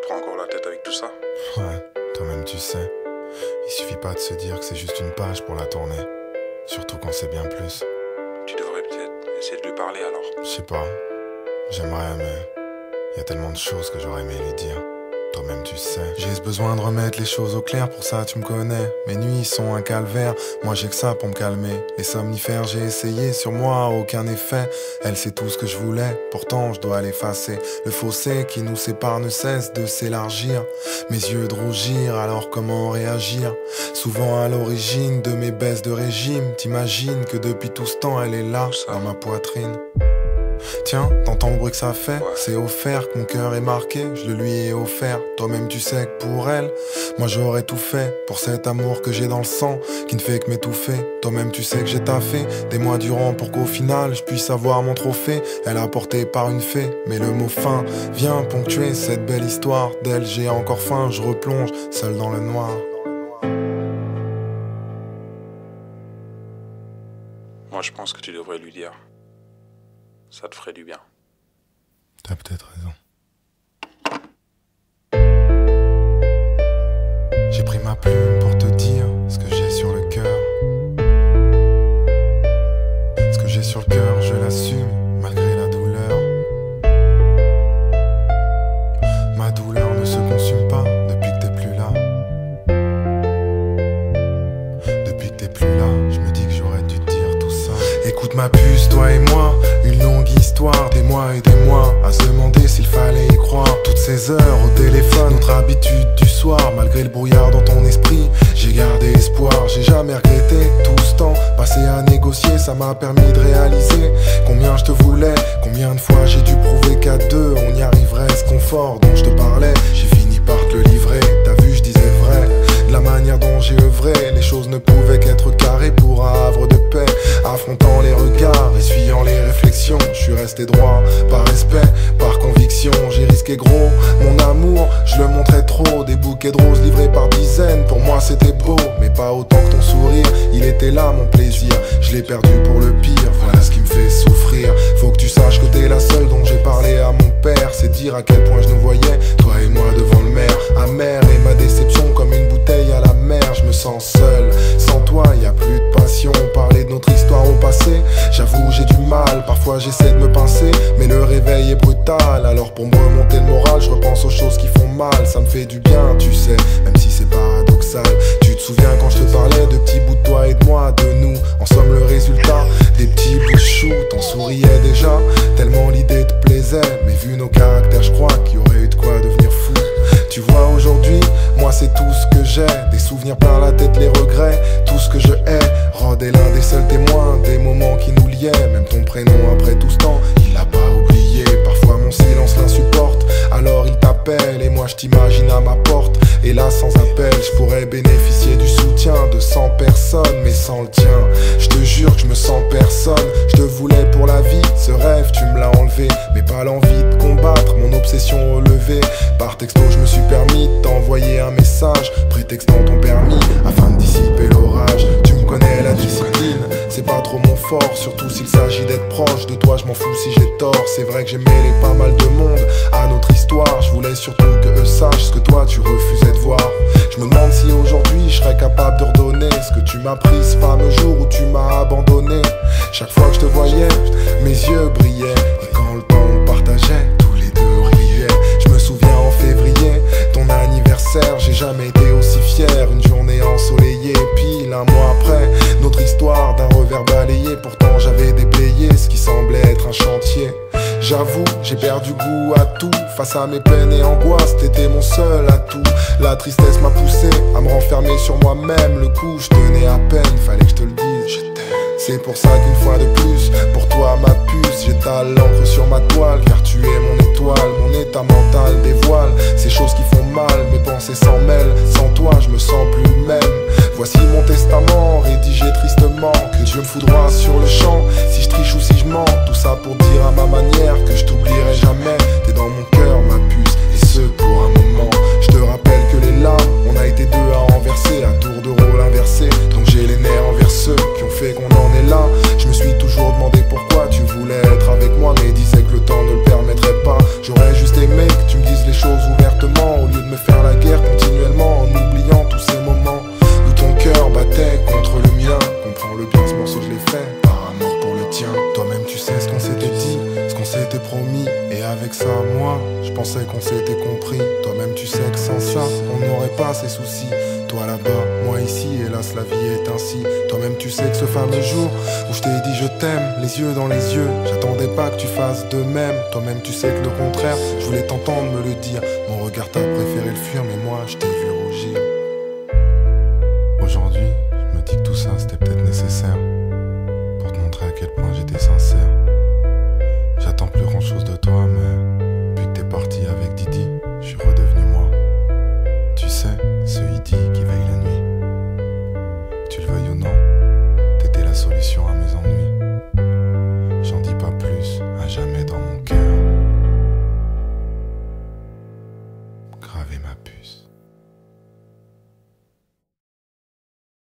prends encore la tête avec tout ça? Ouais, toi-même tu sais. Il suffit pas de se dire que c'est juste une page pour la tourner. Surtout quand c'est bien plus. Tu devrais peut-être essayer de lui parler alors. Je sais pas. J'aimerais, mais y a tellement de choses que j'aurais aimé lui dire. Toi-même tu sais. J'ai ce besoin de remettre les choses au clair, pour ça tu me connais. Mes nuits sont un calvaire, moi j'ai que ça pour me calmer. Les somnifères j'ai essayé, sur moi aucun effet. Elle sait tout ce que je voulais, pourtant je dois l'effacer. Le fossé qui nous sépare ne cesse de s'élargir. Mes yeux de rougir, alors comment réagir? Souvent à l'origine de mes baisses de régime. T'imagines que depuis tout ce temps elle est là, dans ma poitrine. Tiens, t'entends le bruit que ça fait? C'est offert que mon cœur est marqué, je le lui ai offert. Toi-même tu sais que pour elle, moi j'aurais tout fait. Pour cet amour que j'ai dans le sang, qui ne fait que m'étouffer. Toi-même tu sais que j'ai taffé des mois durant pour qu'au final je puisse avoir mon trophée. Elle a porté par une fée, mais le mot fin vient ponctuer cette belle histoire. D'elle j'ai encore faim, je replonge seul dans le noir. Moi je pense que tu devrais lui dire. Ça te ferait du bien. T'as peut-être raison. J'ai pris ma plume pour te dire ce que j'ai sur le cœur. Ce que j'ai sur le cœur, je l'assume, malgré la douleur. Ma douleur ne se consume pas depuis que t'es plus là. Depuis que t'es plus là, je me dis que j'aurais dû te dire tout ça. Écoute ma puce, toi et moi, une longue histoire, des mois et des mois, à se demander s'il fallait y croire. Toutes ces heures au téléphone, notre habitude du soir, malgré le brouillard dans ton esprit, j'ai gardé espoir. J'ai jamais regretté tout ce temps passé à négocier, ça m'a permis de réaliser combien je te voulais. Combien de fois j'ai dû prouver qu'à deux on y arriverait. Ce confort dont je te parlais, j'ai fini par te le livrer. T'as vu, je disais vrai, de la manière dont j'ai œuvré, les choses ne pouvaient qu'être carrées pour un havre de paix. Affrontant les regards, essuyant les réflexions, je suis resté droit, par respect, par conviction. J'ai risqué gros, mon amour, je le montrais trop. Des bouquets de roses livrés par dizaines, pour moi c'était beau, mais pas autant que ton sourire. Il était là mon plaisir, je l'ai perdu pour le pire. Voilà ce qui me fait souffrir. Faut que tu saches que t'es la seule dont j'ai parlé à mon père. C'est dire à quel point je nous voyais, toi et moi devant le maire. Amer et ma déception comme une bouteille à la mer. Je me sens seul, sans toi y a plus de passion. Parler de notre histoire au passé, j'avoue j'ai du mal. Parfois j'essaie de me pincer, mais le réveil est brutal. Alors pour me remonter le moral, je repense aux choses qui font mal. Ça me fait du bien, tu sais, même si c'est paradoxal. Tu te souviens quand je te parlais de petits bouts de toi et de moi, de nous. En somme le résultat, des petits bouts de chou. T'en souriais déjà, tellement l'idée te plaisait. Mais vu nos caractères, je crois qu'il y aurait eu de quoi devenir fou. Tu vois aujourd'hui, moi c'est tout ce que j'ai. Des souvenirs plein la tête, les regrets, tout ce que je hais. Rod est l'un des seuls témoins des moments qui nous liaient. Même ton prénom après tout ce temps, il l'a pas oublié. Parfois mon silence l'insupporte, alors il t'appelle et moi je t'imagine à ma porte. Et là sans appel, je pourrais bénéficier du soutien de 100 personnes, mais sans le tien, je te jure que je me sens personne. Je te voulais pour la vie, ce rêve tu me l'as enlevé. Mais pas l'envie de combattre, mon obsession relevée. Par texto je me suis permis de t'envoyer un message, prétextant ton permis afin de dissiper l'orage. Tu me connais, la discipline, c'est pas trop mon fort. Surtout s'il s'agit d'être proche de toi, je m'en fous si j'ai tort. C'est vrai que j'ai mêlé pas mal de monde à notre histoire. Je voulais surtout que eux sachent ce que toi tu refusais de voir. Je me demande si aujourd'hui je serais capable de redonner ce que tu m'as pris ce fameux jour où tu m'as abandonné. Chaque fois que je te voyais, mes yeux brillaient. Et quand le temps on partageait, tous les deux riaient. Je me souviens en février, ton anniversaire, j'ai jamais été aussi fier. Une journée ensoleillée, pile un mois après, notre histoire d'un revers balayé. Pourtant j'avais déblayé ce qui semblait être un chantier. J'avoue, j'ai perdu goût à tout. Face à mes peines et angoisses, t'étais mon seul atout. La tristesse m'a poussé à me renfermer sur moi-même. Le coup, je tenais à peine, fallait que je te le dise, je t'aime. C'est pour ça qu'une fois de plus, pour toi ma puce, j'étale l'encre sur ma toile. Car tu es mon étoile, mon état mental dévoile ces choses qui font mal, mes pensées s'en mêlent. Sans toi, je me sens plus le même. Voici mon testament, rédigé tristement. Que Dieu me foudroie sur le champ, si je triche ou si je mens. Tout ça pour dire à ma manière que je t'oublierai jamais. T'es dans mon cœur, ma puce, et ce pour un moment. Je te rappelle que les larmes, on a été deux à renverser, à tour de rôle inversé. Donc j'ai les nerfs envers ceux qui ont fait qu'on en est là. Je me suis toujours demandé pourquoi tu voulais être avec moi, mais disais que le temps ne le permettrait pas. J'aurais juste aimé que tu me dises les choses ouvertement. pas ses soucis. Toi là-bas, moi ici, hélas la vie est ainsi. Toi-même tu sais que ce fameux jour où je t'ai dit je t'aime, les yeux dans les yeux, j'attendais pas que tu fasses de même. Toi-même tu sais que le contraire, je voulais t'entendre me le dire. Mon regard t'a